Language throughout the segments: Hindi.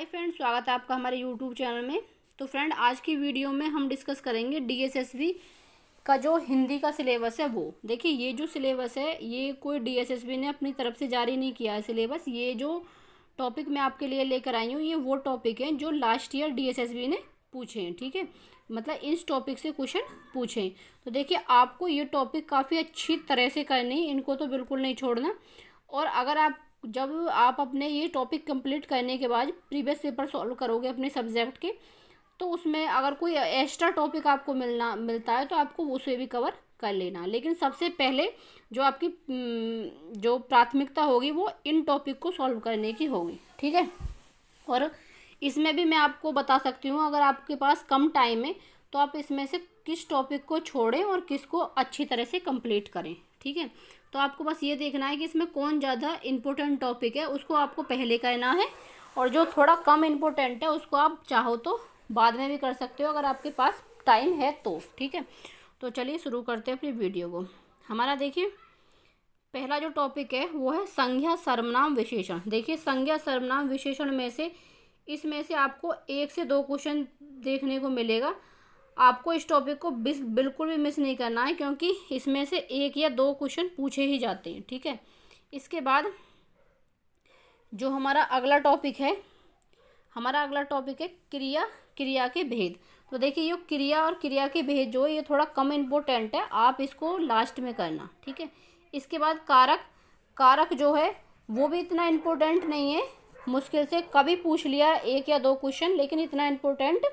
हाय फ्रेंड, स्वागत है आपका हमारे यूट्यूब चैनल में। तो फ्रेंड, आज की वीडियो में हम डिस्कस करेंगे डीएसएसबी का जो हिंदी का सिलेबस है वो। देखिए, ये जो सिलेबस है ये कोई डीएसएसबी ने अपनी तरफ से जारी नहीं किया है सिलेबस। ये जो टॉपिक मैं आपके लिए लेकर आई हूँ ये वो टॉपिक है जो लास्ट ईयर डीएसएसबी ने पूछे हैं। ठीक है, मतलब इस टॉपिक से क्वेश्चन पूछे। तो देखिए, आपको ये टॉपिक काफ़ी अच्छी तरह से करनी, इनको तो बिल्कुल नहीं छोड़ना। और अगर आप जब आप अपने ये टॉपिक कंप्लीट करने के बाद प्रीवियस पेपर सॉल्व करोगे अपने सब्जेक्ट के, तो उसमें अगर कोई एक्स्ट्रा टॉपिक आपको मिलता है तो आपको उसे भी कवर कर लेना। लेकिन सबसे पहले जो आपकी जो प्राथमिकता होगी वो इन टॉपिक को सॉल्व करने की होगी। ठीक है, और इसमें भी मैं आपको बता सकती हूँ, अगर आपके पास कम टाइम है तो आप इसमें से किस टॉपिक को छोड़ें और किसको अच्छी तरह से कंप्लीट करें। ठीक है, तो आपको बस ये देखना है कि इसमें कौन ज़्यादा इम्पोर्टेंट टॉपिक है उसको आपको पहले करना है, और जो थोड़ा कम इम्पोर्टेंट है उसको आप चाहो तो बाद में भी कर सकते हो अगर आपके पास टाइम है तो। ठीक है, तो चलिए शुरू करते हैं अपनी वीडियो को। हमारा देखिए पहला जो टॉपिक है वो है संज्ञा सर्वनाम विशेषण। देखिए, संज्ञा सर्वनाम विशेषण में से इसमें से आपको 1 से 2 क्वेश्चन देखने को मिलेगा। आपको इस टॉपिक को बिल्कुल भी मिस नहीं करना है, क्योंकि इसमें से 1 या 2 क्वेश्चन पूछे ही जाते हैं। ठीक है, इसके बाद जो हमारा अगला टॉपिक है क्रिया के भेद। तो देखिए, ये क्रिया और क्रिया के भेद जो है ये थोड़ा कम इम्पोर्टेंट है, आप इसको लास्ट में करना। ठीक है, इसके बाद कारक जो है वो भी इतना इम्पोर्टेंट नहीं है, मुश्किल से कभी पूछ लिया 1 या 2 क्वेश्चन, लेकिन इतना इम्पोर्टेंट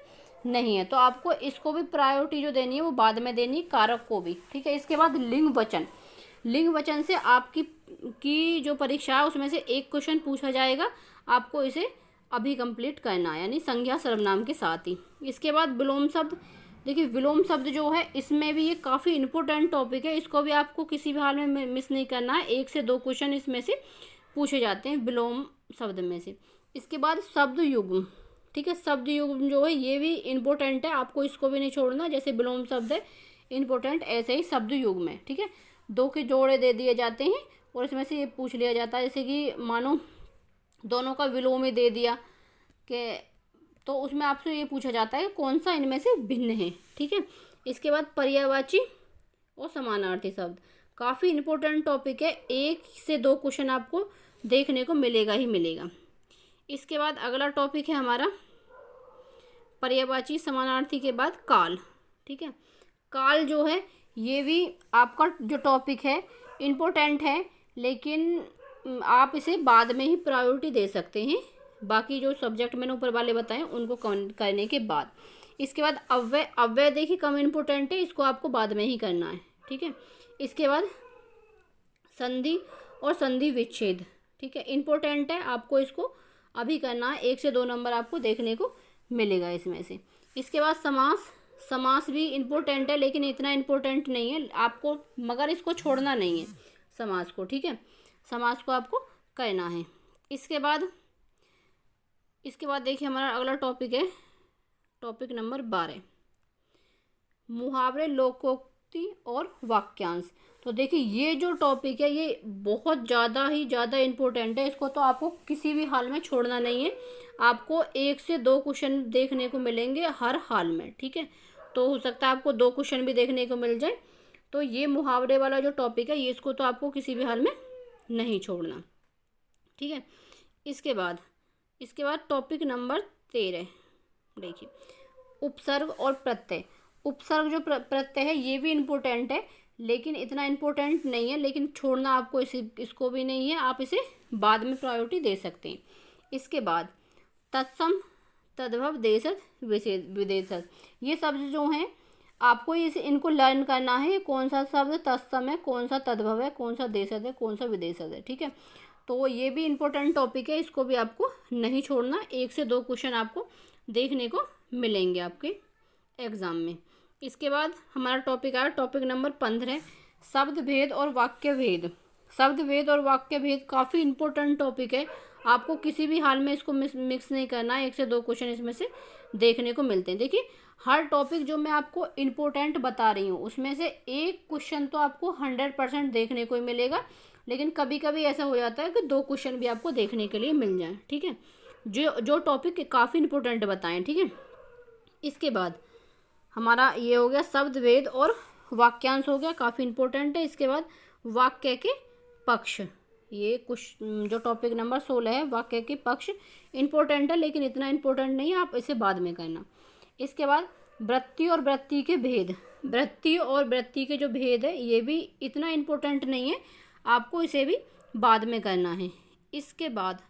नहीं है, तो आपको इसको भी प्रायोरिटी जो देनी है वो बाद में देनी, कारक को भी। ठीक है, इसके बाद लिंग वचन से आपकी जो परीक्षा है उसमें से 1 क्वेश्चन पूछा जाएगा, आपको इसे अभी कंप्लीट करना है, यानी संज्ञा सर्वनाम के साथ ही। इसके बाद विलोम शब्द। देखिए, विलोम शब्द जो है इसमें भी ये काफ़ी इंपॉर्टेंट टॉपिक है, इसको भी आपको किसी भी हाल में मिस नहीं करना है। 1 से 2 क्वेश्चन इसमें से पूछे जाते हैं विलोम शब्द में से। इसके बाद शब्द युग्म। ठीक है, शब्द युग्म जो है ये भी इम्पोर्टेंट है, आपको इसको भी नहीं छोड़ना। जैसे विलोम शब्द है इम्पोर्टेंट, ऐसे ही शब्द युग्म है। ठीक है, 2 के जोड़े दे दिए जाते हैं और इसमें से ये पूछ लिया जाता है, जैसे कि मानो दोनों का विलोम ही दे दिया कि, तो उसमें आपसे ये पूछा जाता है कौन सा इनमें से भिन्न है। ठीक है, इसके बाद पर्यायवाची और समानार्थी शब्द काफ़ी इम्पोर्टेंट टॉपिक है, 1 से 2 क्वेश्चन आपको देखने को मिलेगा ही मिलेगा। इसके बाद अगला टॉपिक है हमारा पर्यायवाची समानार्थी के बाद काल। ठीक है, काल जो है ये भी आपका जो टॉपिक है इम्पोर्टेंट है, लेकिन आप इसे बाद में ही प्रायोरिटी दे सकते हैं, बाकी जो सब्जेक्ट मैंने ऊपर वाले बताए उनको करने के बाद। इसके बाद अव्यय देखिए कम इम्पोर्टेंट है, इसको आपको बाद में ही करना है। ठीक है, इसके बाद संधि और संधि विच्छेद। ठीक है, इम्पोर्टेंट है, आपको इसको अभी करना है, 1 से 2 नंबर आपको देखने को मिलेगा इसमें से। इसके बाद समास भी इम्पोर्टेंट है, लेकिन इतना इम्पोर्टेंट नहीं है आपको, मगर इसको छोड़ना नहीं है समास को। ठीक है, समास को आपको करना है। इसके बाद देखिए हमारा अगला टॉपिक है टॉपिक नंबर 12, मुहावरे, लोकोक्ति और वाक्यांश। तो देखिए, ये जो टॉपिक है ये बहुत ज़्यादा इम्पोर्टेंट है, इसको तो आपको किसी भी हाल में छोड़ना नहीं है। आपको 1 से 2 क्वेश्चन देखने को मिलेंगे हर हाल में। ठीक है, तो हो सकता है आपको 2 क्वेश्चन भी देखने को मिल जाए। तो ये मुहावरे वाला जो टॉपिक है ये इसको तो आपको किसी भी हाल में नहीं छोड़ना। ठीक है, इसके बाद टॉपिक नंबर 13 देखिए, उपसर्ग और प्रत्यय। उपसर्ग जो प्रत्यय है ये भी इम्पोर्टेंट है, लेकिन इतना इम्पोर्टेंट नहीं है, लेकिन छोड़ना आपको इसको भी नहीं है, आप इसे बाद में प्रायोरिटी दे सकते हैं। इसके बाद तत्सम, तद्भव, देशज, विदेशज, ये शब्द जो हैं आपको इनको लर्न करना है, कौन सा शब्द तत्सम है, कौन सा तद्भव है, कौन सा देशज है, कौन सा विदेशज है। ठीक है, तो ये भी इम्पोर्टेंट टॉपिक है, इसको भी आपको नहीं छोड़ना। 1 से 2 क्वेश्चन आपको देखने को मिलेंगे आपके एग्ज़ाम में। इसके बाद हमारा टॉपिक आया टॉपिक नंबर 15, शब्द भेद और वाक्य भेद। शब्द भेद और वाक्य भेद काफ़ी इम्पोर्टेंट टॉपिक है, आपको किसी भी हाल में इसको मिक्स नहीं करना है। 1 से 2 क्वेश्चन इसमें से देखने को मिलते हैं। देखिए, हर टॉपिक जो मैं आपको इम्पोर्टेंट बता रही हूँ उसमें से 1 क्वेश्चन तो आपको 100% देखने को ही मिलेगा, लेकिन कभी कभी ऐसा हो जाता है कि 2 क्वेश्चन भी आपको देखने के लिए मिल जाए। ठीक है, जो जो टॉपिक काफ़ी इंपॉर्टेंट बताएं, ठीक है। इसके बाद हमारा ये हो गया शब्द वेद और वाक्यांश हो गया, काफ़ी इंपॉर्टेंट है। इसके बाद वाक्य के पक्ष, ये कुछ जो टॉपिक नंबर 16 है, वाक्य के पक्ष इंपॉर्टेंट है, लेकिन इतना इंपॉर्टेंट नहीं है, आप इसे बाद में करना। इसके बाद वृत्ति और वृत्ति के भेद, वृत्ति और वृत्ति के जो भेद है ये भी इतना इंपॉर्टेंट नहीं है, आपको इसे भी बाद में करना है। इसके बाद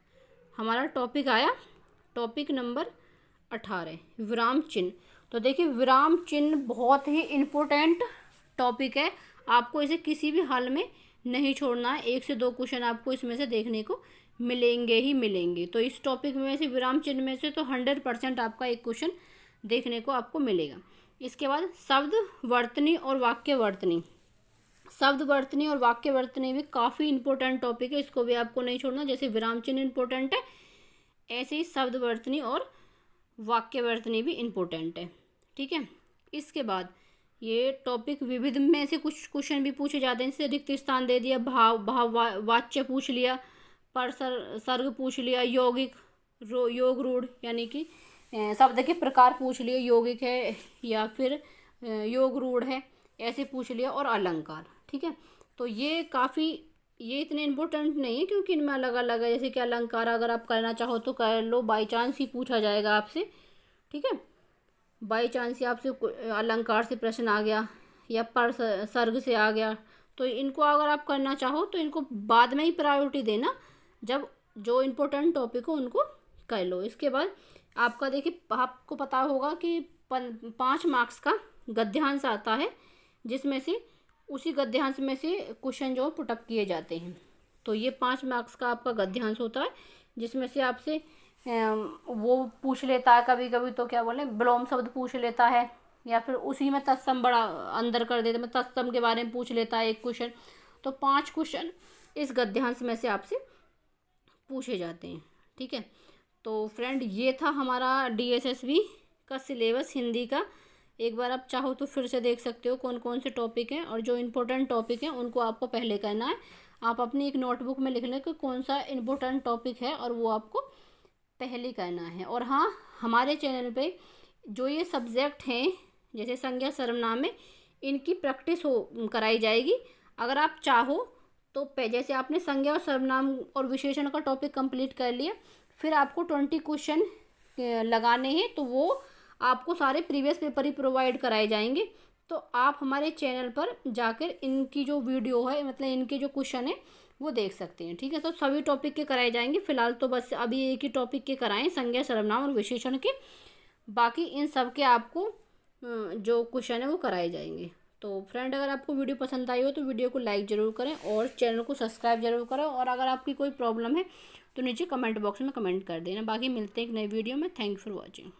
हमारा टॉपिक आया टॉपिक नंबर 18 विराम चिन्ह। तो देखिए विराम चिन्ह बहुत ही इम्पोर्टेंट टॉपिक है, आपको इसे किसी भी हाल में नहीं छोड़ना है। 1 से 2 क्वेश्चन आपको इसमें से देखने को मिलेंगे ही मिलेंगे। तो इस टॉपिक में से विराम चिन्ह में से तो 100% आपका एक क्वेश्चन देखने को आपको मिलेगा। इसके बाद शब्द वर्तनी और वाक्य वर्तनी, शब्द वर्तनी और वाक्य वर्तनी भी काफ़ी इंपॉर्टेंट टॉपिक है, इसको भी आपको नहीं छोड़ना। जैसे विराम चिन्ह इंपॉर्टेंट है, ऐसे ही शब्द वर्तनी और वाक्य वर्तनी भी इम्पोर्टेंट है, ठीक है। इसके बाद ये टॉपिक विविध में से कुछ क्वेश्चन भी पूछे जाते हैं, जैसे रिक्त स्थान दे दिया, वाच्य पूछ लिया, पर सर्ग पूछ लिया, यौगिक योग रूढ़ यानी कि शब्द के प्रकार पूछ लिए, यौगिक है या फिर योग रूढ़ है, ऐसे पूछ लिया, और अलंकार, ठीक है। तो ये ये इतने इम्पोर्टेंट नहीं है, क्योंकि इनमें अलग अलग है। जैसे कि अलंकार अगर आप करना चाहो तो कर लो, बाई चांस ही पूछा जाएगा आपसे, ठीक है। बाई चांस ही आपसे अलंकार से प्रश्न आ गया या पर सर्ग से आ गया, तो इनको अगर आप करना चाहो तो इनको बाद में ही प्रायोरिटी देना, जब जो इम्पोर्टेंट टॉपिक हो उनको कर लो। इसके बाद आपका देखिए, आपको पता होगा कि 5 मार्क्स का गद्यांश आता है, जिसमें से उसी गद्यांश में से क्वेश्चन जो पुटअप किए जाते हैं। तो ये 5 मार्क्स का आपका गद्यांश होता है, जिसमें से आपसे वो पूछ लेता है कभी कभी, तो क्या बोले, विलोम शब्द पूछ लेता है, या फिर उसी में तत्सम बड़ा अंदर कर देता है, तत्सम के बारे में पूछ लेता है एक क्वेश्चन। तो 5 क्वेश्चन इस गद्यांश में से आपसे पूछे जाते हैं, ठीक है। तो फ्रेंड ये था हमारा DSSB का सिलेबस हिंदी का। एक बार आप चाहो तो फिर से देख सकते हो कौन कौन से टॉपिक हैं, और जो इम्पोर्टेंट टॉपिक हैं उनको आपको पहले करना है। आप अपनी एक नोटबुक में लिख लें कि कौन सा इम्पोर्टेंट टॉपिक है, और वो आपको पहले करना है। और हाँ, हमारे चैनल पे जो ये सब्जेक्ट हैं, जैसे संज्ञा सर्वनाम में, इनकी प्रैक्टिस कराई जाएगी। अगर आप चाहो तो जैसे आपने संज्ञा और सर्वनाम और विशेषण का टॉपिक कंप्लीट कर लिया, फिर आपको 20 क्वेश्चन लगाने हैं, तो वो आपको सारे प्रीवियस पेपर ही प्रोवाइड कराए जाएंगे। तो आप हमारे चैनल पर जाकर इनकी जो वीडियो है, मतलब इनके जो क्वेश्चन है वो देख सकते हैं, ठीक है। तो सभी टॉपिक के कराए जाएंगे। फिलहाल तो बस अभी एक ही टॉपिक के कराएं, संज्ञा सर्वनाम और विशेषण के। बाकी इन सब के आपको जो क्वेश्चन है वो कराए जाएंगे। तो फ्रेंड, अगर आपको वीडियो पसंद आई हो तो वीडियो को लाइक ज़रूर करें और चैनल को सब्सक्राइब जरूर करें। और अगर आपकी कोई प्रॉब्लम है तो नीचे कमेंट बॉक्स में कमेंट कर देना। बाकी मिलते हैं एक नई वीडियो में। Thank you for watching.